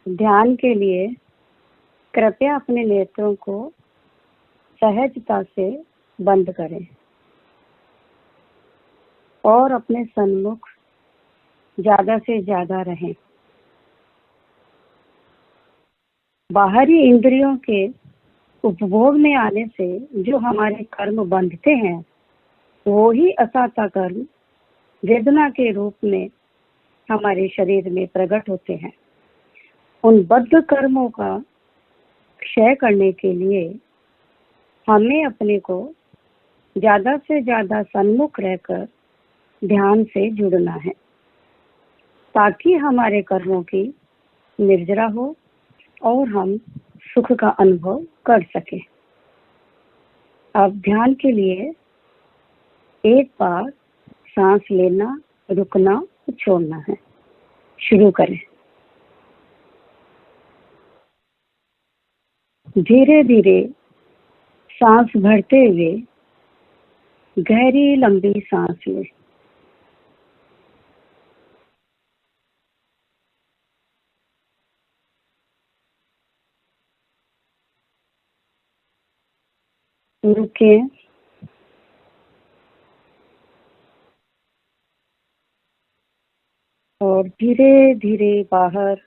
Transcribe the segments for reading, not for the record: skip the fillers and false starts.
ध्यान के लिए कृपया अपने नेत्रों को सहजता से बंद करें और अपने सन्मुख ज्यादा से ज्यादा रहें। बाहरी इंद्रियों के उपभोग में आने से जो हमारे कर्म बंधते हैं वो ही असाता कर्म वेदना के रूप में हमारे शरीर में प्रकट होते हैं। उन बद्ध कर्मों का क्षय करने के लिए हमें अपने को ज्यादा से ज्यादा सन्मुख रहकर ध्यान से जुड़ना है ताकि हमारे कर्मों की निर्जरा हो और हम सुख का अनुभव कर सके। अब ध्यान के लिए एक बार सांस लेना, रुकना, छोड़ना है। शुरू करें। धीरे धीरे सांस भरते हुए गहरी लंबी सांस लें। रुकें और धीरे धीरे बाहर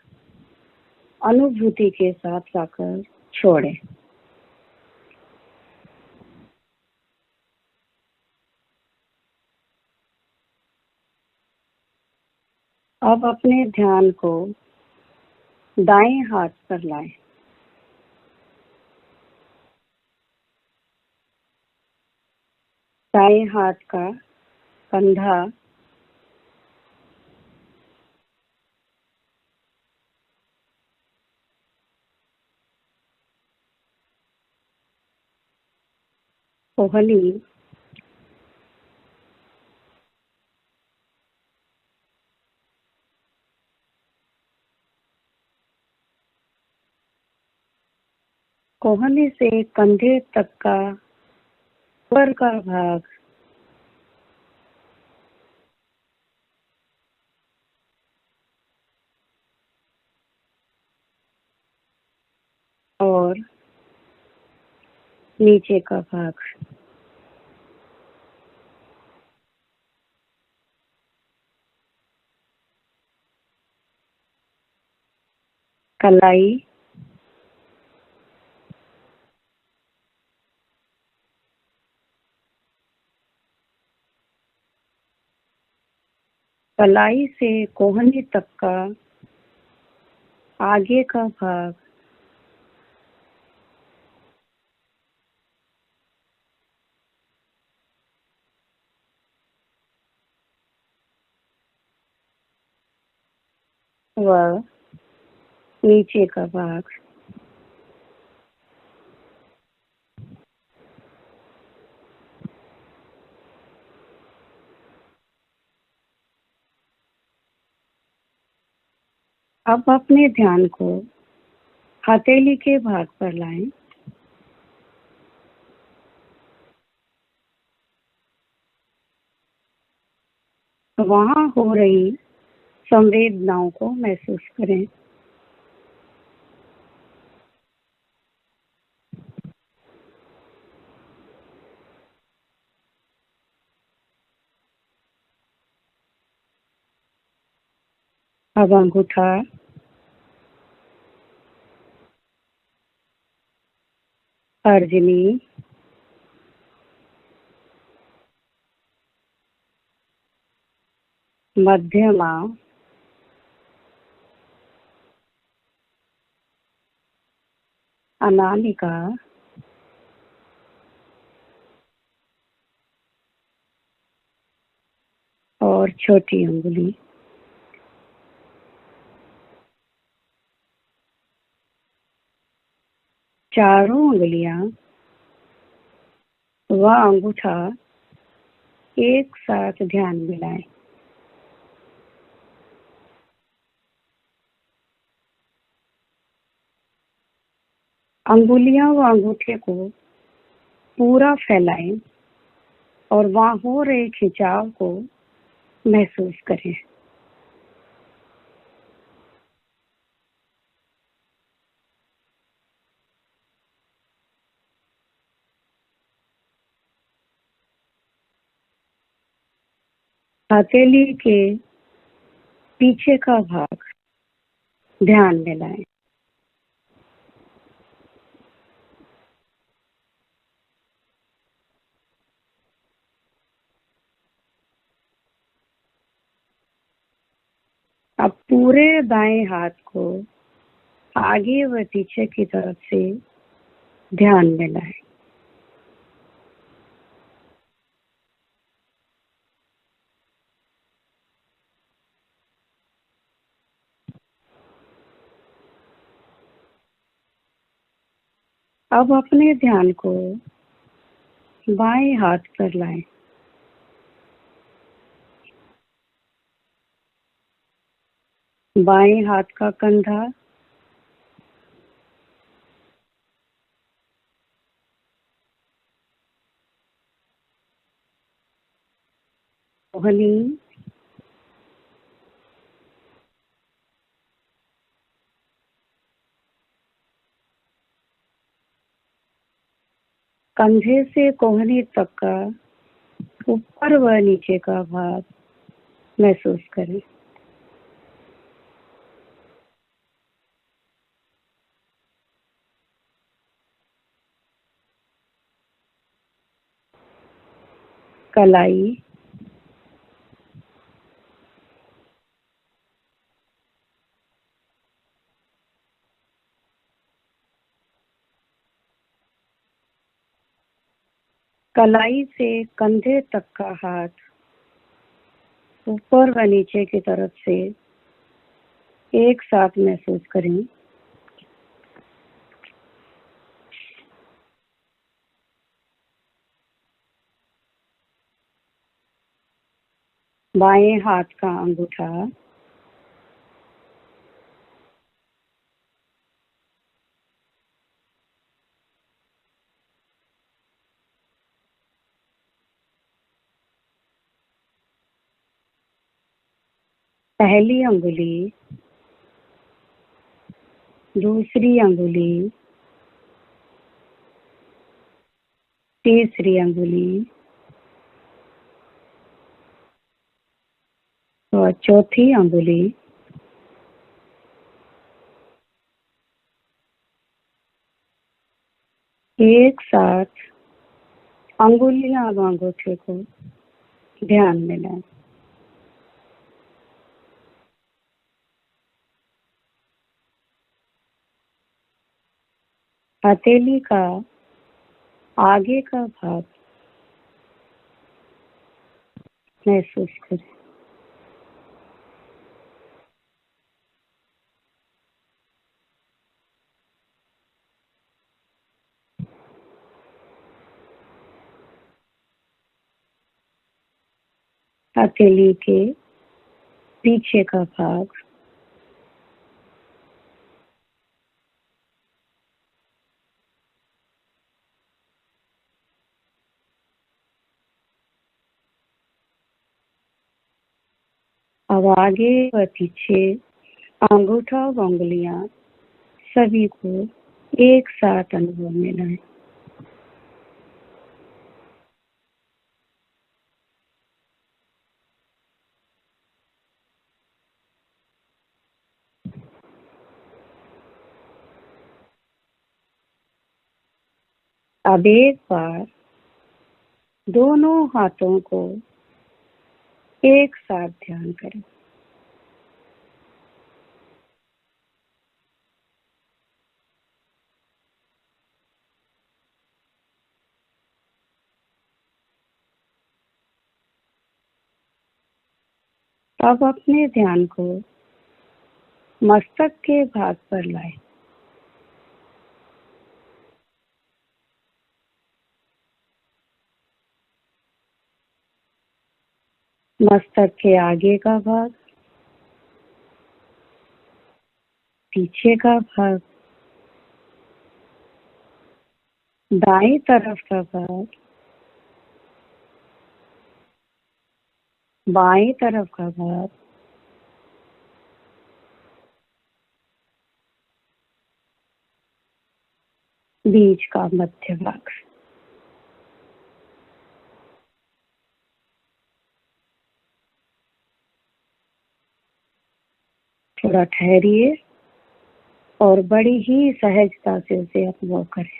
अनुभूति के साथ जाकर छोड़ें। अब अपने ध्यान को दाएं हाथ पर लाएं। दाएं हाथ का कंधा कोहनी कोहनी से कंधे तक का ऊपर का भाग और नीचे का भाग। कलाई, कलाई से कोहनी तक का आगे का भाग, व नीचे का भाग। अब अपने ध्यान को हथेली के भाग पर लाएं। वहां हो रही संवेदनाओं को महसूस करें। अब अंगूठा, तर्जनी, मध्यमा, अनामिका, और छोटी उंगली। चारों उंगलियां व अंगूठा एक साथ ध्यान में लाएं। अंगुलियां व अंगूठे को पूरा फैलाएं और वहां हो रहे खिंचाव को महसूस करें। हथेली के पीछे का भाग ध्यान में लाएं। अब पूरे दाएं हाथ को आगे व पीछे की तरफ से ध्यान में लाएं। अब अपने ध्यान को बाएं हाथ पर लाएं। बाएं हाथ का कंधा, कोहनी, कंधे से कोहनी तक का ऊपर व नीचे का भाग महसूस करें। कलाई, कलाई से कंधे तक का हाथ ऊपर व नीचे की तरफ से एक साथ महसूस करें। बाएं हाथ का अंगूठा, पहली अंगुली, दूसरी अंगुली, तीसरी अंगुली और चौथी अंगुली। एक साथ अंगुलियां व अंगूठे को ध्यान में लाएं। हथेली का आगे का भाग महसूस करें। हथेली के पीछे का भाग, अब आगे व पीछे अंगूठा व उंगलियां सभी को एक साथ अनुभव में लाएं। अब एक बार दोनों हाथों को एक साथ ध्यान करें। अब अपने ध्यान को मस्तक के भाग पर लाएं। मस्तक के आगे का भाग, पीछे का भाग, दाएं तरफ का भाग, बाएं तरफ का भाग, बीच का मध्य भाग। थोड़ा ठहरिए और बड़ी ही सहजता से उसे अनुभव करें।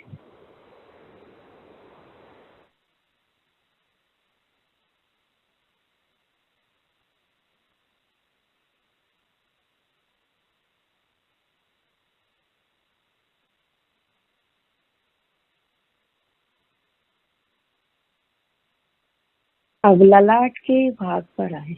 अब ललाट के भाग पर आए।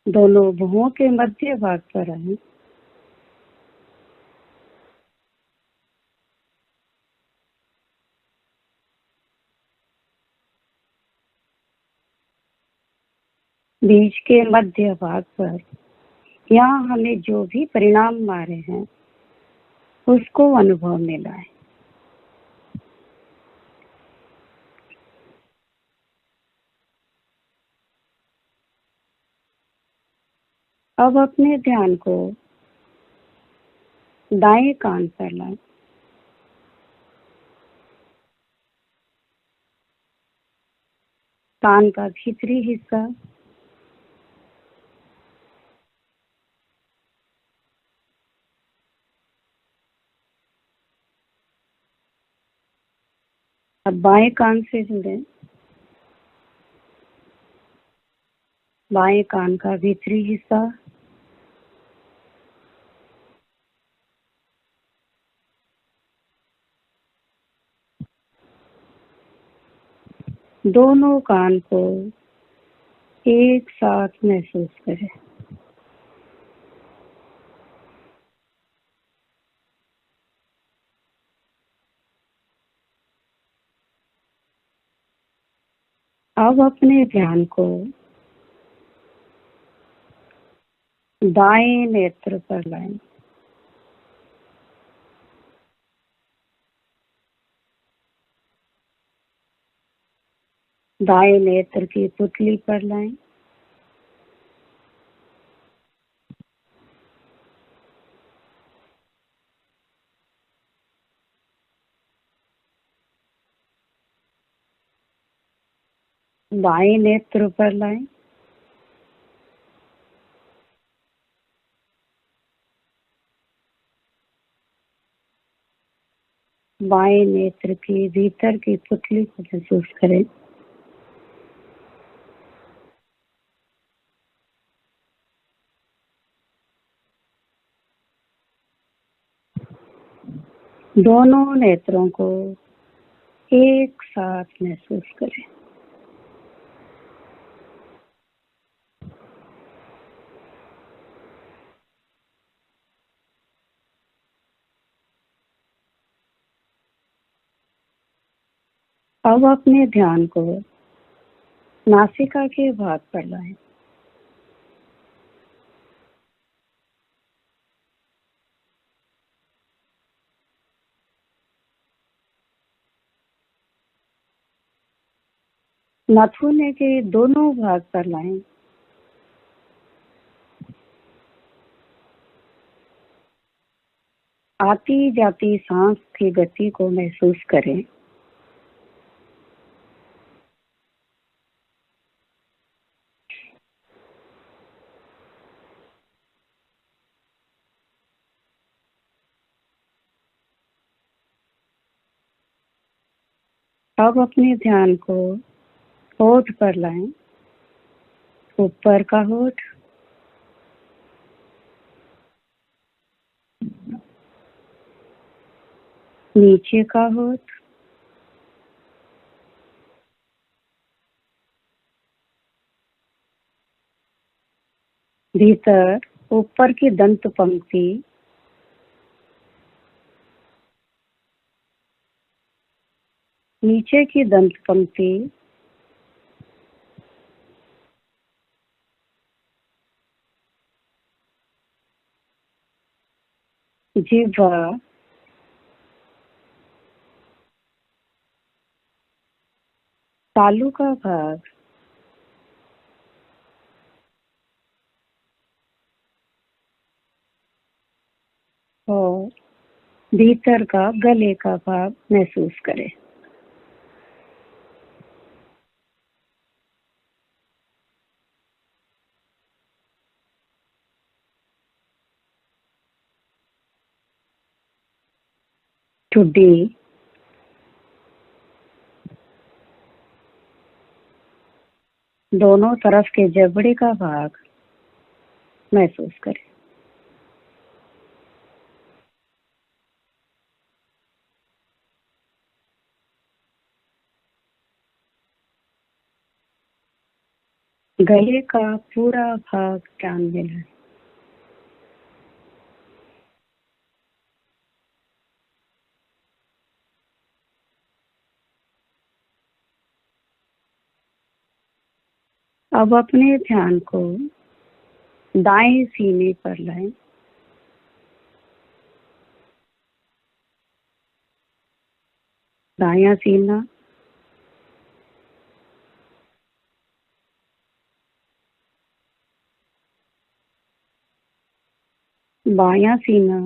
दोनों भुवों के मध्य भाग पर आए। बीच के मध्य भाग पर यहाँ हमें जो भी परिणाम मारे हैं उसको अनुभव में लाए। अब अपने ध्यान को दाएं कान पर लाएं। कान का भीतरी हिस्सा, अब बाएं कान से जुड़े। बाएं कान का भीतरी हिस्सा, दोनों कान को एक साथ महसूस करें। अब अपने ध्यान को दाएं नेत्र पर लाएं। दाएं नेत्र की पुतली पर लाएं। बाएं नेत्र पर लाएं। बाएं नेत्र के भीतर की पुतली को महसूस करें। दोनों नेत्रों को एक साथ महसूस करें। अब अपने ध्यान को नासिका के भाग पर लाएं। नाखून के दोनों भाग पर लाएं। आती जाती सांस की गति को महसूस करें। अब अपने ध्यान को होठ पर लाएं। ऊपर का होठ, नीचे का होठ, भीतर ऊपर की दंत पंक्ति, नीचे की दंत पंक्ति, जिह्वा, तालू का भाग, और भीतर का गले का भाग महसूस करें। ठुड्डी, दोनों तरफ के जबड़े का भाग महसूस करें। गले का पूरा भाग ध्यान में लाएं। अब अपने ध्यान को दाएं सीने पर लाएं। दायां सीना, बायां सीना,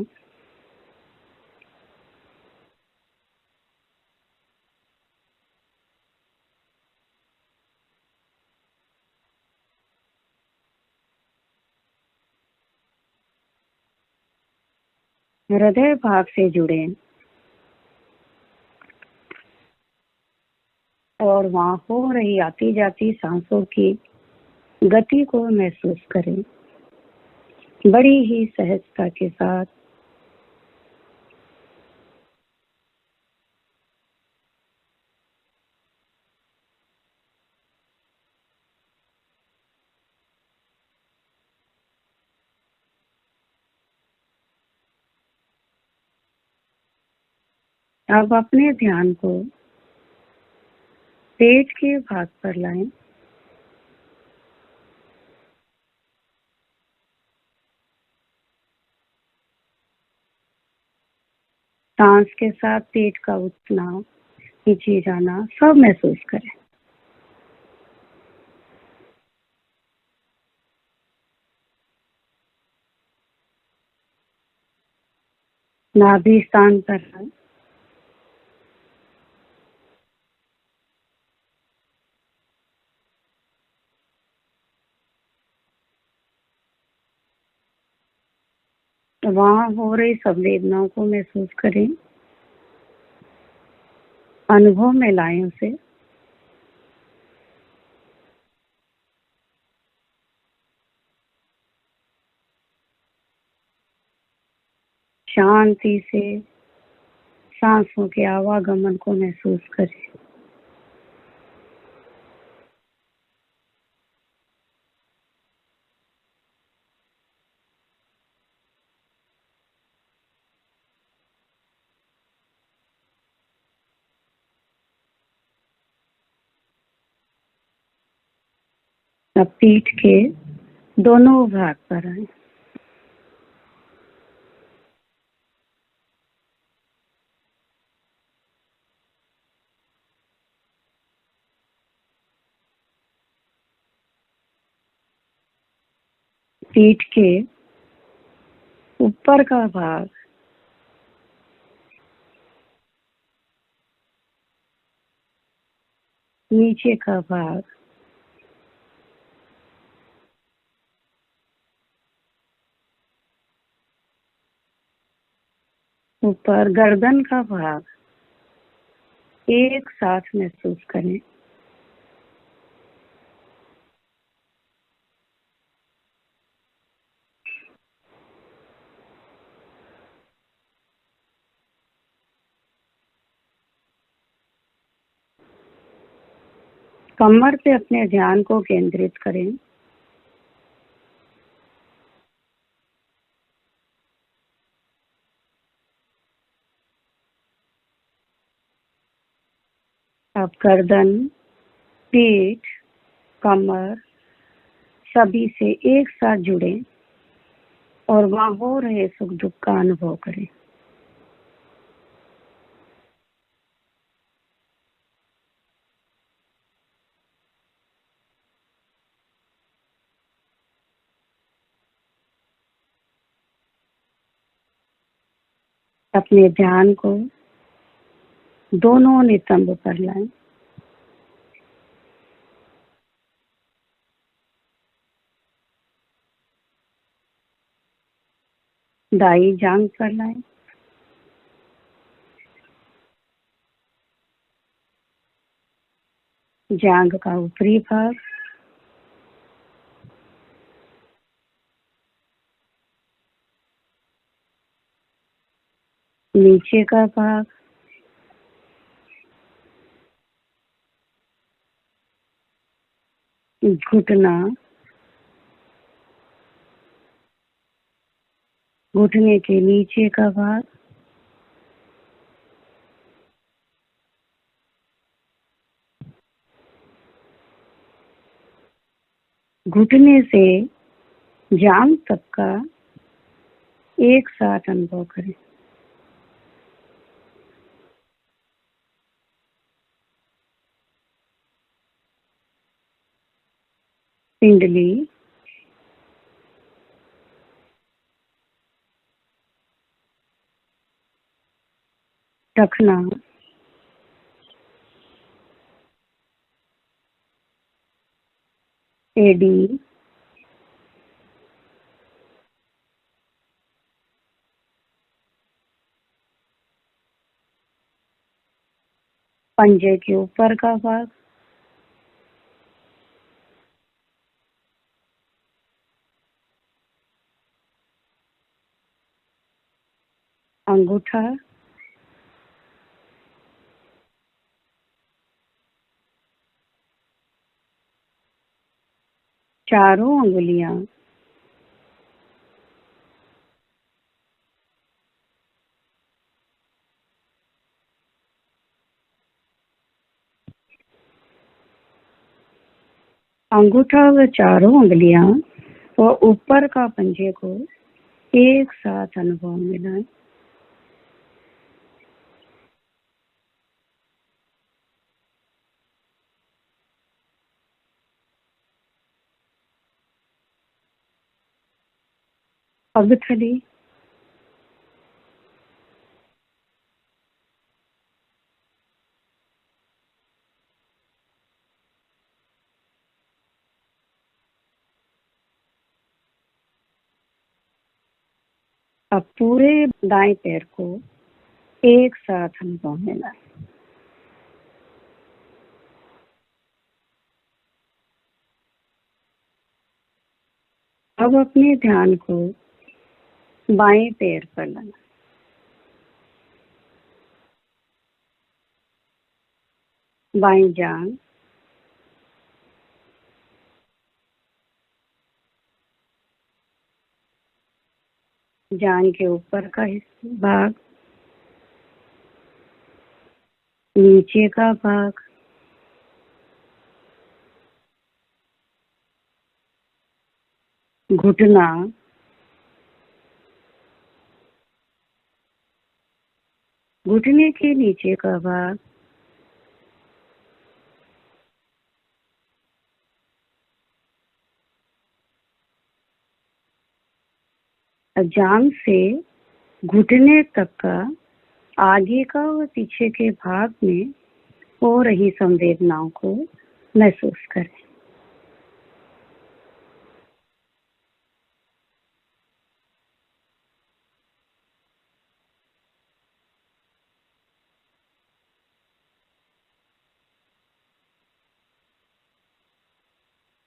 हृदय भाग से जुड़े और वहां हो रही आती जाती सांसों की गति को महसूस करें। बड़ी ही सहजता के साथ अब अपने ध्यान को पेट के भाग पर लाएं। सांस के साथ पेट का उठना, नीचे जाना सब महसूस करें। नाभि स्थान पर लाएं। वहां हो रही संवेदनाओं को महसूस करें, अनुभव में लाएं उसे। शांति से सांसों के आवागमन को महसूस करें। अब पीठ के दोनों भाग पर आए। पीठ के ऊपर का भाग, नीचे का भाग, ऊपर गर्दन का भाग एक साथ महसूस करें। कमर पे अपने ध्यान को केंद्रित करें। अब गर्दन, पीठ, कमर सभी से एक साथ जुड़े और वहां हो रहे सुख दुख का अनुभव करें। अपने ध्यान को दोनों नितंब पर लाएं। दाई जांघ पर लाएं। जांघ का ऊपरी भाग, नीचे का भाग, घुटना, घुटने के नीचे का भाग, घुटने से जांघ तक का एक साथ अनुभव करें। पिंडली, टखना, एडी, पंजे के ऊपर का भाग, अंगूठा, चारों उंगलियां, अंगूठा व चारों उंगलियां व ऊपर का पंजे को एक साथ अनुभव में लाएं। पगथली, अब पूरे दाएं पैर को एक साथ अनुभव में लाएं। अब अपने ध्यान को बाएं पैर पर लाएं। बाएं जांघ, जांघ के ऊपर का भाग, नीचे का भाग, घुटना, घुटने के नीचे का भाग, जांघ से घुटने तक का आगे का व पीछे के भाग में हो रही संवेदनाओं को महसूस करें।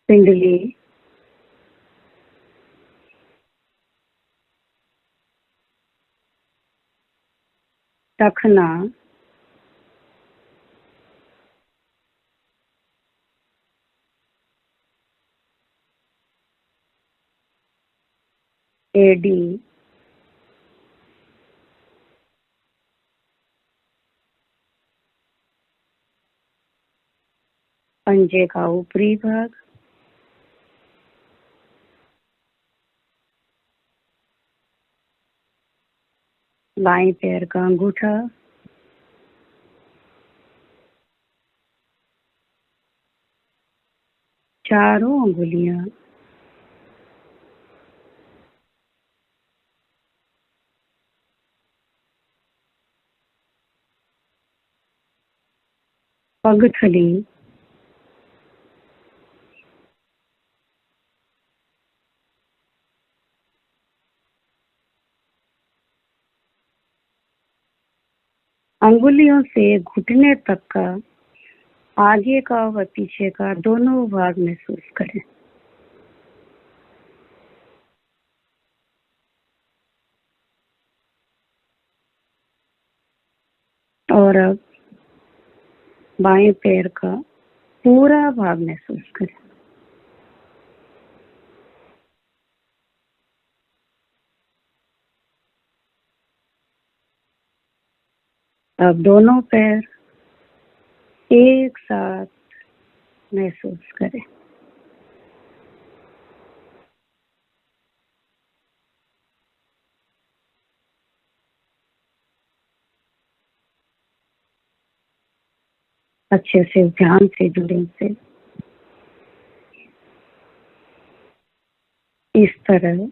पिंडली, टखना, एडी, पंजे का ऊपरी भाग, बाएं पैर का अंगूठा, चारों उंगलियां, पगथली, अंगुलियों से घुटने तक का, आगे का व पीछे का दोनों भाग महसूस करें। और अब बाएं पैर का पूरा भाग महसूस करें। अब दोनों पैर एक साथ महसूस करें। अच्छे से ध्यान से जुड़े से इस तरह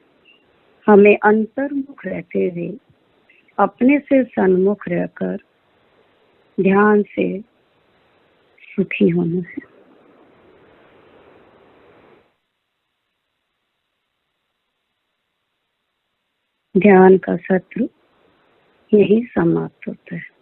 हमें अंतर्मुख रहते हुए अपने से सन्मुख रहकर ध्यान से सुखी होना है। ध्यान का सत्र यही समाप्त होता है।